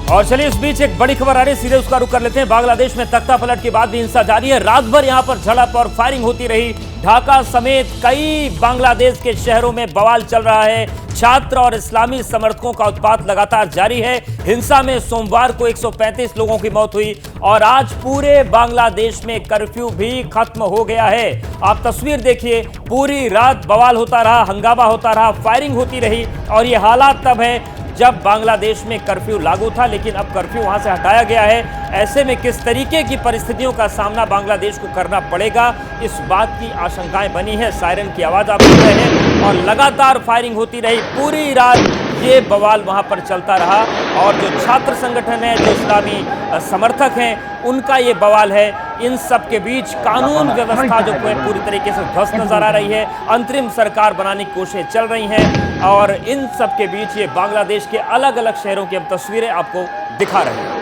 और चलिए इस बीच एक बड़ी खबर आ रही है, सीधे उसका रुख कर लेते हैं। बांग्लादेश में तख्ता पलट के बाद भी हिंसा जारी है। रात भर यहां पर झड़प और फायरिंग होती रही। ढाका समेत कई बांग्लादेश के शहरों में बवाल चल रहा है। छात्र और इस्लामी समर्थकों का उत्पात लगातार जारी है। हिंसा में सोमवार को 135 लोगों की मौत हुई और आज पूरे बांग्लादेश में कर्फ्यू भी खत्म हो गया है। आप तस्वीर देखिए, पूरी रात बवाल होता रहा, हंगामा होता रहा, फायरिंग होती रही और ये हालात तब है जब बांग्लादेश में कर्फ्यू लागू था, लेकिन अब कर्फ्यू वहां से हटाया गया है। ऐसे में किस तरीके की परिस्थितियों का सामना बांग्लादेश को करना पड़ेगा, इस बात की आशंकाएं बनी है। सायरन की आवाज आप सुन रहे हैं और लगातार फायरिंग होती रही। पूरी रात ये बवाल वहां पर चलता रहा और जो छात्र संगठन है, जो इस्लामी समर्थक हैं, उनका ये बवाल है। इन सब के बीच कानून व्यवस्था जो पूरी तरीके से ध्वस्त नजर आ रही है। अंतरिम सरकार बनाने की कोशिशें चल रही हैं और इन सब के बीच ये बांग्लादेश के अलग अलग शहरों की हम तस्वीरें आपको दिखा रहे हैं।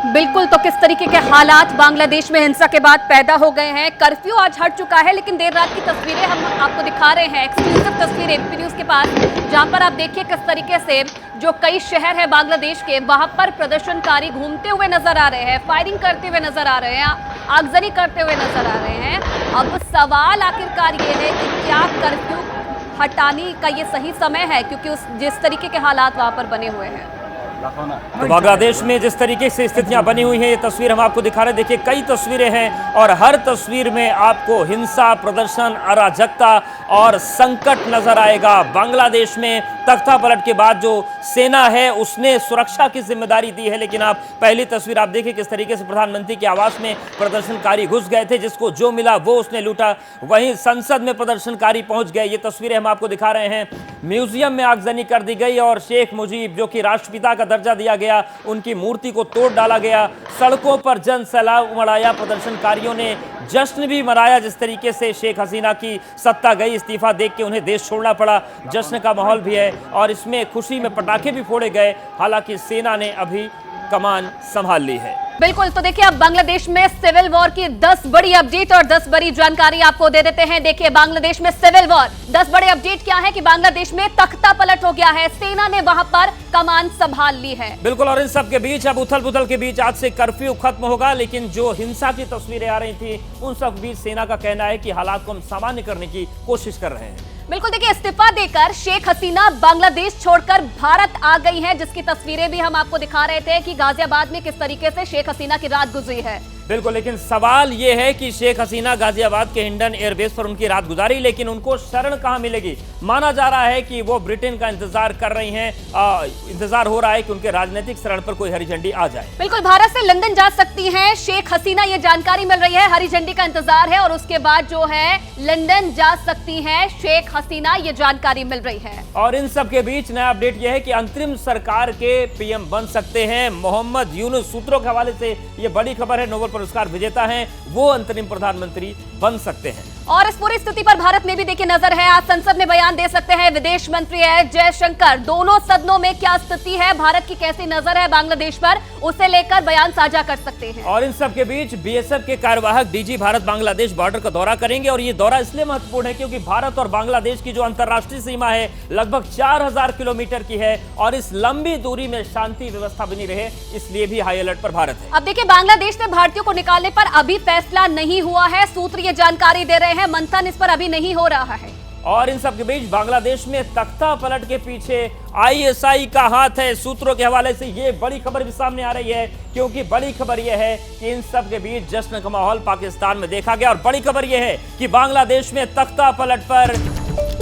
बिल्कुल, तो किस तरीके के हालात बांग्लादेश में हिंसा के बाद पैदा हो गए हैं। कर्फ्यू आज हट चुका है, लेकिन देर रात की तस्वीरें हम आपको दिखा रहे हैं, एक्सक्लूसिव तस्वीर एबीपी न्यूज के पास, जहां पर आप देखिए किस तरीके से जो कई शहर है बांग्लादेश के, वहां पर प्रदर्शनकारी घूमते हुए नजर आ रहे हैं, फायरिंग करते हुए नजर आ रहे हैं, आगजनी करते हुए नजर आ रहे हैं। अब सवाल आखिरकार ये है कि क्या कर्फ्यू हटाने का ये सही समय है, क्योंकि जिस तरीके के हालात वहां पर बने हुए हैं। तो बांग्लादेश में जिस तरीके से स्थितियां बनी हुई हैं, ये तस्वीर हम आपको दिखा रहे हैं। देखिए, कई तस्वीरें हैं और हर तस्वीर में आपको हिंसा, प्रदर्शन, अराजकता और संकट नजर आएगा। बांग्लादेश में तख्ता पलट के बाद जो सेना है उसने सुरक्षा की जिम्मेदारी दी है, लेकिन आप पहली तस्वीर आप देखिए किस तरीके से प्रधानमंत्री के आवास में प्रदर्शनकारी घुस गए थे, जिसको जो मिला वो उसने लूटा। वहीं संसद में प्रदर्शनकारी पहुंच गए। ये तस्वीरें हम आपको दिखा रहे हैं। म्यूजियम में आगजनी कर दी गई और शेख मुजीब, जो कि राष्ट्रपिता का दर्जा दिया गया, उनकी मूर्ति को तोड़ डाला गया। सड़कों पर जन सैलाब उमड़ाया। प्रदर्शनकारियों ने जश्न भी मनाया। जिस तरीके से शेख हसीना की सत्ता गई, इस्तीफा देख के उन्हें देश छोड़ना पड़ा, जश्न का माहौल भी है और इसमें खुशी में पटाखे भी फोड़े गए। हालांकि सेना ने अभी कमान संभाल ली है। बिल्कुल, तो देखिए अब बांग्लादेश में सिविल वॉर की 10 बड़ी अपडेट और 10 बड़ी जानकारी आपको दे देते हैं। देखिए, बांग्लादेश में सिविल वॉर 10 बड़े अपडेट क्या है कि बांग्लादेश में तख्ता पलट हो गया है, सेना ने वहां पर कमान संभाल ली है। बिल्कुल, और इन सब के बीच अब उथल पुथल के बीच आज से कर्फ्यू खत्म होगा, लेकिन जो हिंसा की तस्वीरें आ रही थी उन सब बीच सेना का कहना है कि हालात को हम सामान्य करने की कोशिश कर रहे हैं। बिल्कुल, देखिए इस्तीफा देकर शेख हसीना बांग्लादेश छोड़कर भारत आ गई हैं, जिसकी तस्वीरें भी हम आपको दिखा रहे थे कि गाजियाबाद में किस तरीके से शेख हसीना की रात गुजरी है। बिल्कुल, लेकिन सवाल यह है कि शेख हसीना गाजियाबाद के हिंडन एयरबेस पर उनकी रात गुजारी, लेकिन उनको शरण कहां मिलेगी। माना जा रहा है कि वो ब्रिटेन का इंतजार कर रही हैं। इंतजार हो रहा है कि उनके राजनीतिक शरण पर कोई हरी झंडी आ जाए। बिल्कुल, भारत से लंदन जा सकती हैं शेख हसीना, ये जानकारी मिल रही है। हरी झंडी का इंतजार है और उसके बाद जो है लंदन जा सकती हैं शेख हसीना, ये जानकारी मिल रही है। और इन सब के बीच नया अपडेट यह है कि अंतरिम सरकार के पीएम बन सकते हैं मोहम्मद यूनुस। सूत्रों के हवाले से यह बड़ी खबर है। नोबेल पुरस्कार विजेता हैं, वो अंतरिम प्रधानमंत्री बन सकते हैं। और इस पूरी स्थिति पर भारत में भी देखिए नजर है। आज संसद में बयान दे सकते हैं विदेश मंत्री है जयशंकर। दोनों सदनों में क्या स्थिति है, भारत की कैसी नजर है बांग्लादेश पर, उसे लेकर बयान साझा कर सकते हैं। और इन सब के बीच बीएसएफ के कार्यवाहक डीजी भारत बांग्लादेश बॉर्डर का दौरा करेंगे और ये दौरा इसलिए महत्वपूर्ण है क्योंकि भारत और बांग्लादेश की जो अंतर्राष्ट्रीय सीमा है लगभग 4000 किलोमीटर की है और इस लंबी दूरी में शांति व्यवस्था बनी रहे, इसलिए भी हाई अलर्ट पर भारत है। अब देखिए, बांग्लादेश से भारतीयों को निकालने पर अभी फैसला नहीं हुआ है। सूत्र ये जानकारी दे रहे हैं, मंथन इस पर अभी नहीं हो रहा है। और इन सब के बीच बांग्लादेश में तख्ता पलट के पीछे आईएसआई का हाथ है। सूत्रों के हवाले से ये बड़ी खबर भी सामने आ रही है, क्योंकि बड़ी खबर यह है कि इन सब के बीच जश्न का माहौल पाकिस्तान में देखा गया और बड़ी खबर यह है कि बांग्लादेश में तख्ता पलट पर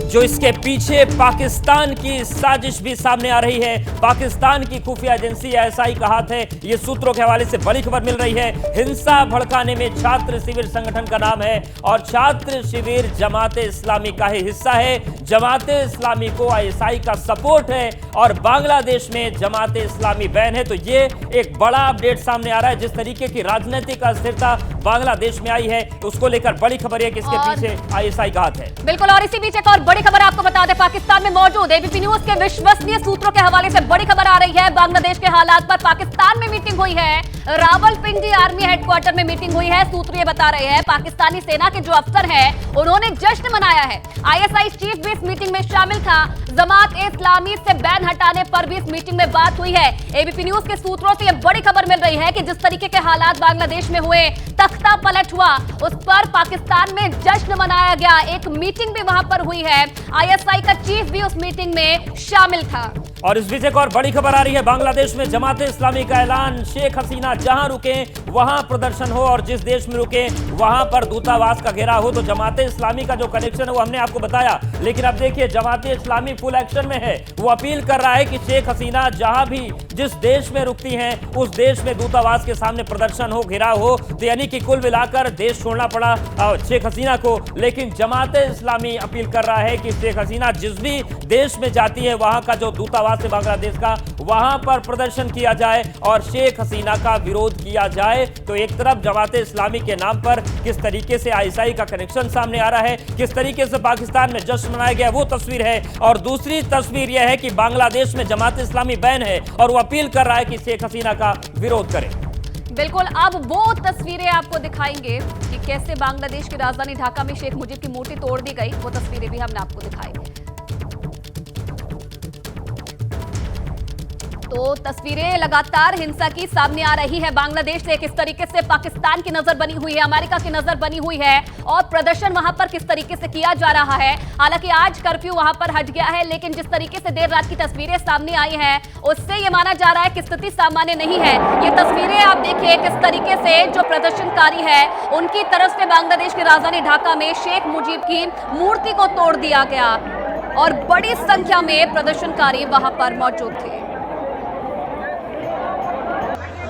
जो इसके पीछे पाकिस्तान की साजिश भी सामने आ रही है। पाकिस्तान की खुफिया एजेंसी आईएसआई का हाथ है, ये सूत्रों के हवाले से बड़ी खबर मिल रही है। हिंसा भड़काने में छात्र शिविर संगठन का नाम है और छात्र शिविर जमाते इस्लामी का ही हिस्सा है। जमाते इस्लामी को आईएसआई का सपोर्ट है और बांग्लादेश में जमाते इस्लामी बैन है। तो ये एक बड़ा अपडेट सामने आ रहा है। जिस तरीके की राजनीतिक अस्थिरता बांग्लादेश में आई है, उसको लेकर बड़ी खबर है कि इसके पीछे आईएसआई का हाथ है। बिल्कुल, और इसी बीच एक और बड़ी खबर आपको बता दें, पाकिस्तान में मौजूद एबीपी न्यूज के विश्वसनीय सूत्रों के हवाले से बड़ी खबर आ रही है। बांग्लादेश के हालात पर पाकिस्तान में मीटिंग हुई है, रावलपिंडी आर्मी हेडक्वार्टर में मीटिंग हुई है। सूत्र ये बता रहे हैं पाकिस्तानी सेना के जो अफसर हैं उन्होंने जश्न मनाया है। आईएसआई चीफ भी इस मीटिंग में शामिल था। जमात-ए-इस्लामी से बैन हटाने पर भी इस मीटिंग में बात हुई है। एबीपी न्यूज के सूत्रों से यह बड़ी खबर मिल रही है कि जिस तरीके के हालात बांग्लादेश में हुए, तख्ता पलट हुआ, उस पर पाकिस्तान में जश्न मनाया गया। एक मीटिंग भी वहां पर हुई है, आईएसआई का चीफ भी उस मीटिंग में शामिल था। और इस बीच एक और बड़ी खबर आ रही है, बांग्लादेश में जमात-ए-इस्लामी का ऐलान, शेख हसीना जहां रुके वहां प्रदर्शन हो और जिस देश में रुके वहां पर दूतावास का घेराव हो। तो जमात-ए-इस्लामी का जो कनेक्शन है वो हमने आपको बताया, लेकिन अब देखिए जमात-ए-इस्लामी फुल एक्शन में है। वो अपील कर रहा है कि शेख हसीना जहां भी जिस देश में रुकती हैं उस देश में दूतावास के सामने प्रदर्शन हो, घेराव हो। तो यानी कि कुल मिलाकर देश छोड़ना पड़ा शेख हसीना को, लेकिन जमात-ए-इस्लामी अपील कर रहा है कि शेख हसीना जिस भी देश में जाती है वहां का जो दूतावास है बांग्लादेश का, वहां पर प्रदर्शन किया जाए और शेख हसीना का विरोध किया जाए। तो एक तरफ जमात-ए-इस्लामी के नाम पर किस तरीके से आईएसआई का कनेक्शन सामने आ रहा है, किस तरीके से पाकिस्तान में जश्न मनाया गया वो तस्वीर है, और दूसरी तस्वीर यह है कि बांग्लादेश में जमात-ए-इस्लामी बैन है और वो अपील कर रहा है कि शेख हसीना का विरोध करें। बिल्कुल, अब वो तस्वीरें आपको दिखाएंगे कि कैसे बांग्लादेश की राजधानी ढाका में शेख मुजीब की मूर्ति तोड़ दी गई। वो तस्वीरें भी हमने आपको दिखाई। तो तस्वीरें लगातार हिंसा की सामने आ रही है बांग्लादेश से। किस तरीके से पाकिस्तान की नजर बनी हुई है, अमेरिका की नजर बनी हुई है, और प्रदर्शन वहां पर किस तरीके से किया जा रहा है। हालांकि आज कर्फ्यू वहां पर हट गया है, लेकिन जिस तरीके से देर रात की तस्वीरें सामने आई हैं उससे यह माना जा रहा है कि स्थिति सामान्य नहीं है। ये तस्वीरें आप देखिए किस तरीके से जो प्रदर्शनकारी है उनकी तरफ से बांग्लादेश की राजधानी ढाका में शेख मुजीब की मूर्ति को तोड़ दिया गया और बड़ी संख्या में प्रदर्शनकारी वहां पर मौजूद थे।